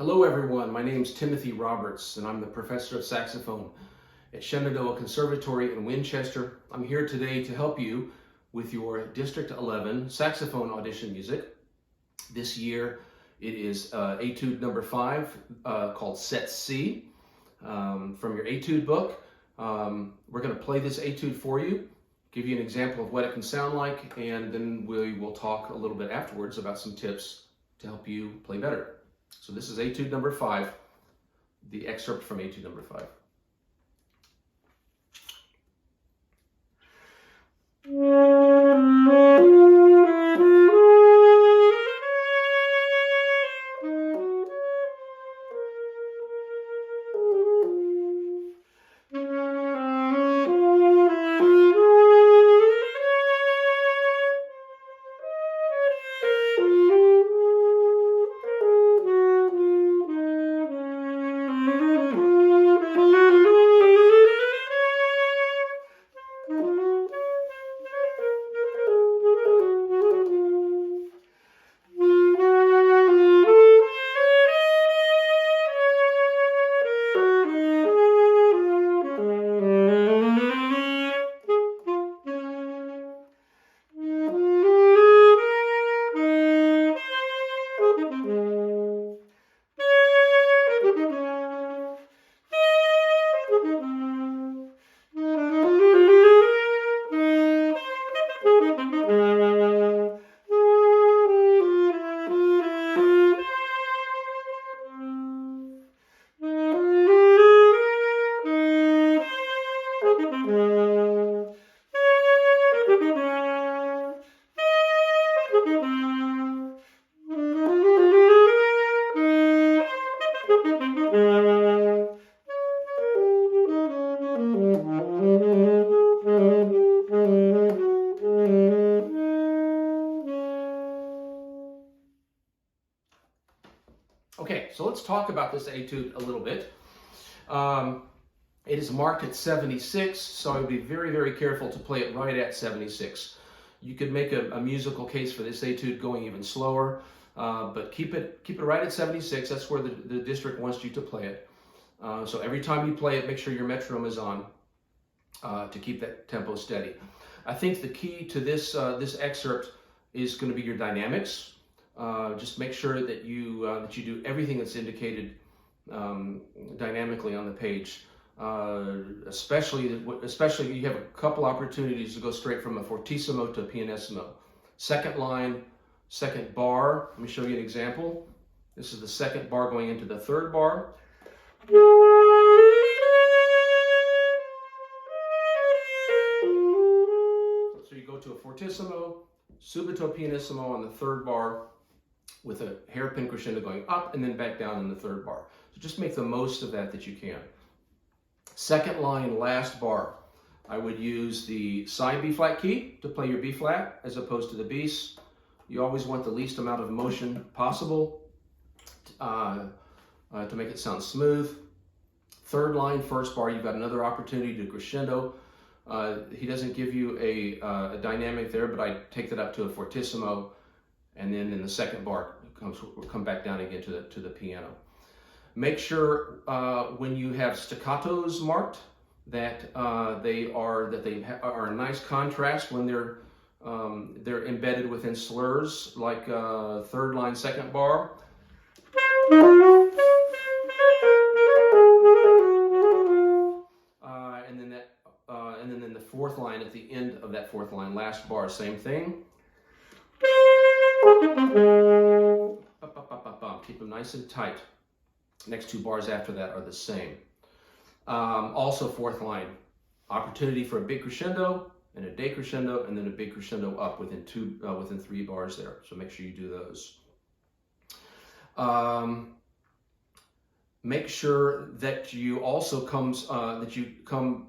Hello everyone, my name is Timothy Roberts and I'm the professor of saxophone at Shenandoah Conservatory in Winchester. I'm here today to help you with your District 11 saxophone audition music. This year it is Etude number 5 called Set C from your Etude book. We're going to play this Etude for you, give you an example of what it can sound like, and then we will talk a little bit afterwards about some tips to help you play better. So this is Etude number 5, the excerpt from Etude number 5. Okay, so let's talk about this etude a little bit. It is marked at 76, so I would be very, very careful to play it right at 76. You could make a musical case for this etude going even slower, but keep it right at 76. That's where the district wants you to play it. So every time you play it, make sure your metronome is on to keep that tempo steady. I think the key to this excerpt is going to be your dynamics. Just make sure that you do everything that's indicated dynamically on the page. Especially you have a couple opportunities to go straight from a fortissimo to a pianissimo. Second line, second bar. Let me show you an example. This is the second bar going into the third bar. So you go to a fortissimo, subito pianissimo on the third bar, with a hairpin crescendo going up and then back down in the third bar. So just make the most of that you can. Second line, last bar, I would use the side B flat key to play your B flat as opposed to the Bs. You always want the least amount of motion possible to make it sound smooth. Third line, first bar, you've got another opportunity to crescendo. He doesn't give you a dynamic there, but I take that up to a fortissimo. And then in the second bar, we'll come back down again to the piano. Make sure when you have staccatos marked that they are a nice contrast when they're embedded within slurs, like third line, second bar. And then in the fourth line, at the end of that fourth line, last bar, same thing. Keep them nice and tight. Next two bars after that are the same. Also fourth line, opportunity for a big crescendo and a decrescendo, and then a big crescendo up within 3 bars there. So make sure you do those. Make sure that you also come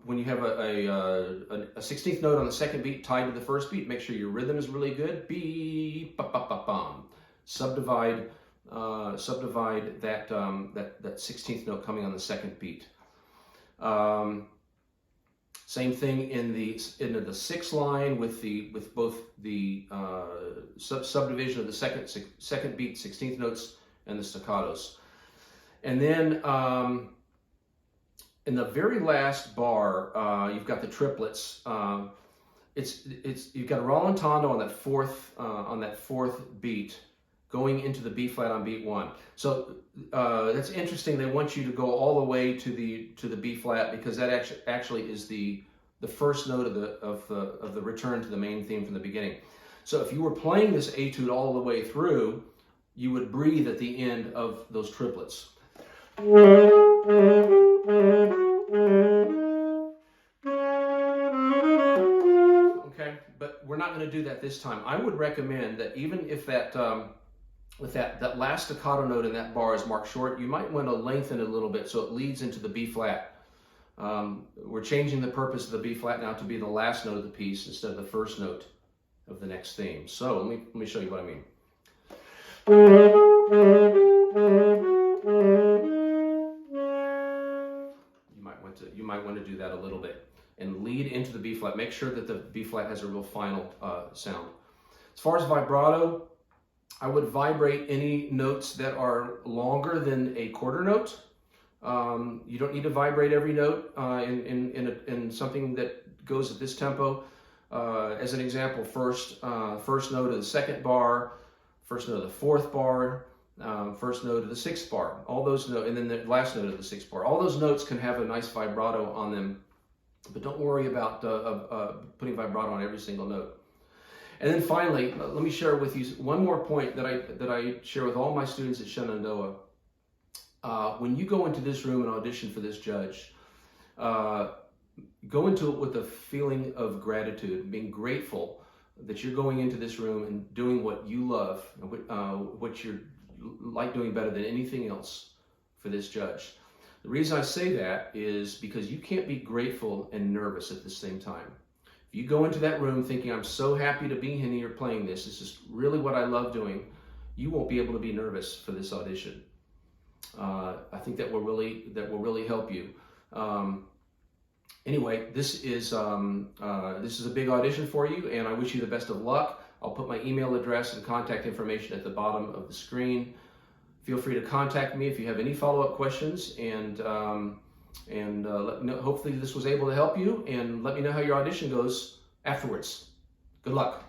when you have a 16th note on the second beat tied to the first beat. Make sure your rhythm is really good. Beep, ba ba ba bum. Subdivide that 16th note coming on the second beat. Same thing in the sixth line with both the subdivision of the second beat, 16th notes, and the staccatos. And then in the very last bar, you've got the triplets. You've got a rallentando on that fourth beat, going into the B flat on beat 1. So that's interesting. They want you to go all the way to the B flat, because that actually is the first note of the return to the main theme from the beginning. So if you were playing this etude all the way through, you would breathe at the end of those triplets. Okay, but we're not going to do that this time. I would recommend that even if that with that last staccato note in that bar is marked short, you might want to lengthen it a little bit so it leads into the B flat. We're changing the purpose of the B flat now to be the last note of the piece instead of the first note of the next theme. So let me show you what I mean. You might want to do that a little bit and lead into the B flat. Make sure that the B flat has a real final sound. As far as vibrato, I would vibrate any notes that are longer than a quarter note. You don't need to vibrate every note in something that goes at this tempo. As an example, first note of the second bar, first note of the fourth bar, first note of the sixth bar. All those notes, and then the last note of the sixth bar. All those notes can have a nice vibrato on them, but don't worry about putting vibrato on every single note. And then finally, let me share with you one more point that I share with all my students at Shenandoah. When you go into this room and audition for this judge, go into it with a feeling of gratitude, being grateful that you're going into this room and doing what you love, what you like doing better than anything else for this judge. The reason I say that is because you can't be grateful and nervous at the same time. If you go into that room thinking, I'm so happy to be here playing this is really what I love doing, you won't be able to be nervous for this audition. I think that will really help you. Anyway, this is a big audition for you, and I wish you the best of luck. I'll put my email address and contact information at the bottom of the screen. Feel free to contact me if you have any follow-up questions, and let me know. Hopefully this was able to help you, and let me know how your audition goes afterwards. Good luck.